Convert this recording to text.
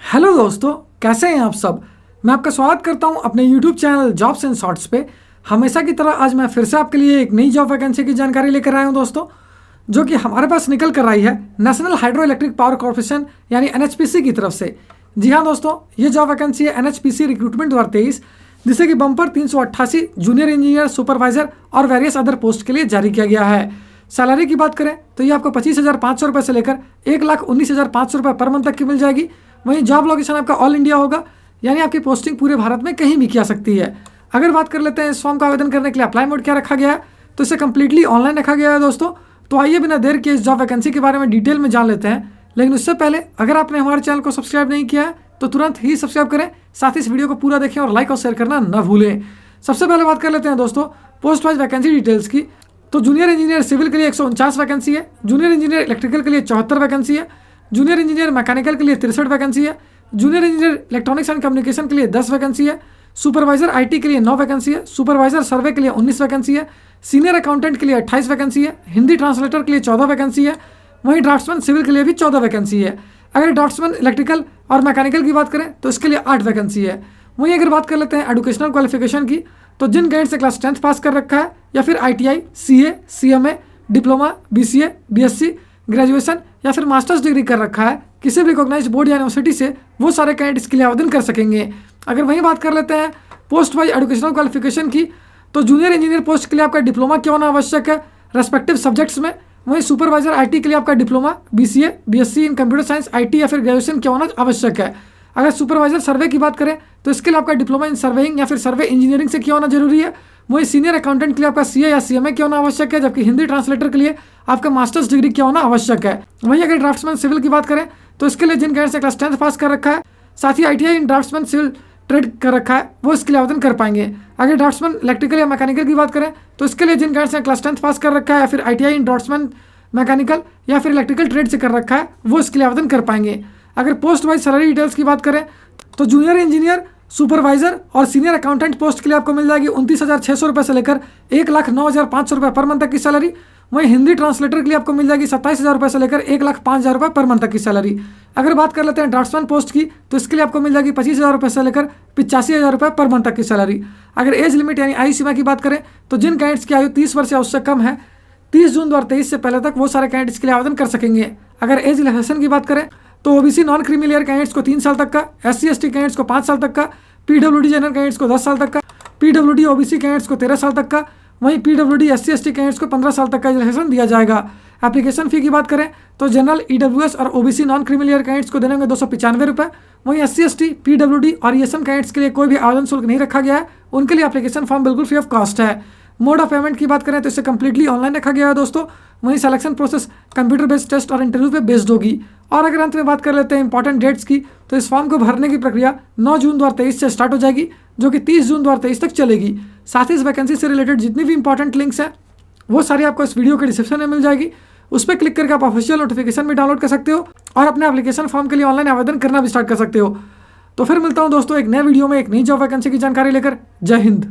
Hello दोस्तों, कैसे हैं आप सब। मैं आपका स्वागत करता हूं अपने YouTube channel jobs and shorts पे। हमेशा की तरह आज मैं फिर से आपके लिए एक नई जॉब वैकेंसी की जानकारी लेकर आया हूं दोस्तों, जो कि हमारे पास निकल कर आई है national hydro electric power corporation यानी एनएचपीसी की तरफ से। जी हाँ दोस्तों, ये जॉब वैकेंसी है एनएचपीसी रिक्रूटमेंट 2023, जिसे कि बम्पर 388 जूनियर इंजीनियर, सुपरवाइजर और वेरियस अदर पोस्ट के लिए जारी किया गया है। सैलरी की बात करें तो ये आपको 25,500 रुपये से लेकर 1,19,500 रुपये पर मंथ तक की मिल जाएगी। वहीं जॉब लोकेशन आपका ऑल इंडिया होगा, यानी आपकी पोस्टिंग पूरे भारत में कहीं भी की जा सकती है। अगर बात कर लेते हैं इस फॉर्म का आवेदन करने के लिए अप्लाई मोड क्या रखा गया है, तो इसे कंप्लीटली ऑनलाइन रखा गया है दोस्तों। तो आइए बिना देर के इस जॉब वैकेंसी के बारे में डिटेल में जान लेते हैं। लेकिन उससे पहले अगर आपने हमारे चैनल को सब्सक्राइब नहीं किया है तो तुरंत ही सब्सक्राइब करें, साथ ही इस वीडियो को पूरा देखें और लाइक और शेयर करना न भूलें। सबसे पहले बात कर लेते हैं दोस्तों पोस्ट वाइज वैकेंसी डिटेल्स की। तो जूनियर इंजीनियर सिविल के लिए 149 वैकेंसी है, जूनियर इंजीनियर इलेक्ट्रिकल के लिए 74 वैकेंसी है, जूनियर इंजीनियर मैकेनिकल के लिए 63 वैकेंसी है, junior engineer electronics and communication के लिए 10 वैकेंसी है, सुपरवाइजर आईटी के लिए 9 वैकेंसी है, सुपरवाइजर सर्वे के लिए 19 वैकेंसी है, सीनियर अकाउंटेंट के लिए 28 वैकेंसी है, हिंदी ट्रांसलेटर के लिए 14 वैकेंसी है, वहीं ड्राफ्ट्समैन सिविल के लिए भी 14 वैकेंसी है। अगर ड्राफ्ट्समैन इलेक्ट्रिकल और मैकेनिकल की बात करें तो इसके लिए 8 वैकेंसी है। वहीं अगर बात कर लेते हैं एजुकेशनल क्वालिफिकेशन की, तो जिन कैंडिडेट से क्लास 10th पास कर रखा है या फिर ITI, CA, CMA, diploma, BCA, BSc, graduation या फिर मास्टर्स डिग्री कर रखा है किसी भी रिकॉग्नाइज्ड बोर्ड या यूनिवर्सिटी से, वो सारे कैंडिडेट इसके लिए आवेदन कर सकेंगे। अगर वहीं बात कर लेते हैं पोस्ट वाइज एजुकेशनल क्वालिफिकेशन की, तो जूनियर इंजीनियर पोस्ट के लिए आपका डिप्लोमा क्या होना आवश्यक है रेस्पेक्टिव सब्जेक्ट्स में। वहीं सुपरवाइजर IT के लिए आपका diploma, BCA, BSc in computer science, IT या फिर ग्रेजुएशन क्या होना आवश्यक है। अगर सुपरवाइजर सर्वे की बात करें तो इसके लिए आपका डिप्लोमा इन सर्वेइंग या फिर सर्वे इंजीनियरिंग से क्या होना जरूरी है। वही सीनियर अकाउंटेंट के लिए आपका CA या CMA क्या होना आवश्यक है, जबकि हिंदी ट्रांसलेटर के लिए आपका मास्टर्स डिग्री क्या होना आवश्यक है। वहीं अगर ड्राफ्ट्समैन सिविल की बात करें तो इसके लिए जिन कैंडिडेट से क्लास 10th पास कर रखा है, साथ ही ITI इन ड्राफ्ट्समैन सिविल ट्रेड कर रखा है, वो इसके लिए आवेदन कर पाएंगे। अगर ड्राफ्ट्समैन इलेक्ट्रिकल या मैकेनिकल की बात करें तो इसके लिए जिन कैंडिडेट से क्लास 10th पास कर रखा है या फिर ITI इन ड्राफ्ट्समैन मैकेनिकल या फिर इलेक्ट्रिकल ट्रेड से कर रखा है, वो इसके लिए आवेदन कर पाएंगे। अगर पोस्ट वाइज सैलरी डिटेल्स की बात करें तो जूनियर इंजीनियर, सुपरवाइजर और सीनियर अकाउंटेंट पोस्ट के लिए आपको मिल जाएगी 29,600 रुपये से लेकर 1,09,500 रुपये पर मंथ तक की सैलरी। वहीं हिंदी ट्रांसलेटर के लिए आपको मिल जाएगी 27,000 रुपये से लेकर 1,05,000 रुपये पर मंथ तक की सैलरी। अगर बात कर लेते हैं ड्राफ्ट्समैन पोस्ट की, तो इसके लिए आपको मिल जाएगी 25,000 रुपये से लेकर 85,000 रुपये पर मंथ तक की सैलरी। अगर एज लिमिट यानी आयु सीमा की बात करें तो जिन कैंडिडेट्स की आयु 30 वर्ष या उससे कम है 30 जून 2023 से पहले तक, वो सारे कैंडिडेट्स के लिए आवेदन कर सकेंगे। अगर एज रिलैक्सेशन की बात करें तो OBC non creamy layer candidates को 3 साल तक का, SC ST कैंडिडेट्स को 5 साल तक का, PWD जनरल कैंडिडेट्स को 10 साल तक का, PWD OBC कैंडिडेट्स को 13 साल तक का, वहीं PWD SC ST कैंडिडेट्स को 15 साल तक का रिलैक्सेशन दिया जाएगा। एप्लीकेशन फी की बात करें तो जनरल, EWS और OBC non creamy layer candidates को देने होंगे 295 रुपये। वहीं SC ST, PWD और ESM कैंडिडेट्स के लिए कोई भी आवेदन शुल्क नहीं रखा गया है, उनके लिए एप्लीकेशन फॉर्म बिल्कुल फ्री ऑफ कॉस्ट है। मोड ऑफ पेमेंट की बात करें तो इसे कंप्लीटली ऑनलाइन रखा गया है दोस्तों। वहीं selection process computer based test और इंटरव्यू पे बेस्ड होगी। और अगर अंत में बात कर लेते हैं इंपॉर्टेंट डेट्स की, तो इस फॉर्म को भरने की प्रक्रिया 9 जून 2023 से स्टार्ट हो जाएगी, जो कि 30 जून 2023 तक चलेगी। साथ ही इस वैकेंसी से रिलेटेड जितनी भी इंपॉर्टेंट लिंक्स हैं वो सारी आपको इस वीडियो के डिस्क्रिप्शन में मिल जाएगी। उस पर क्लिक करके आप ऑफिशियल नोटिफिकेशन भी डाउनलोड कर सकते हो और अपने एप्लीकेशन फॉर्म के लिए ऑनलाइन आवेदन करना भी स्टार्ट कर सकते हो। तो फिर मिलता हूँ दोस्तों एक नए वीडियो में एक नई जॉब वैकेंसी की जानकारी लेकर। जय हिंद।